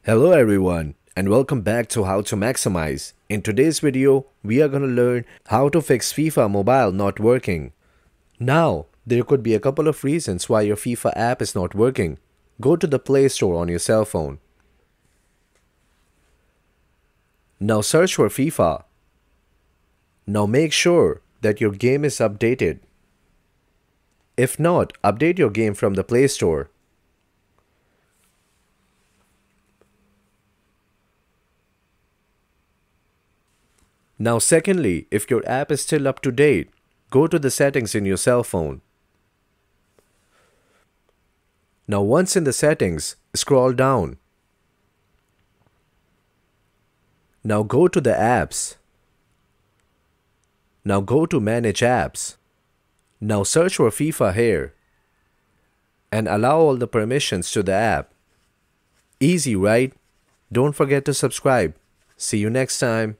Hello everyone and welcome back to How to Maximize. In today's video, we are going to learn how to fix FIFA mobile not working. Now, there could be a couple of reasons why your FIFA app is not working. Go to the Play Store on your cell phone. Now search for FIFA. Now make sure that your game is updated. If not, update your game from the Play Store. Now secondly, if your app is still up to date, go to the settings in your cell phone. Now once in the settings, scroll down. Now go to the apps. Now go to manage apps. Now search for FIFA here and allow all the permissions to the app. Easy, right? Don't forget to subscribe. See you next time.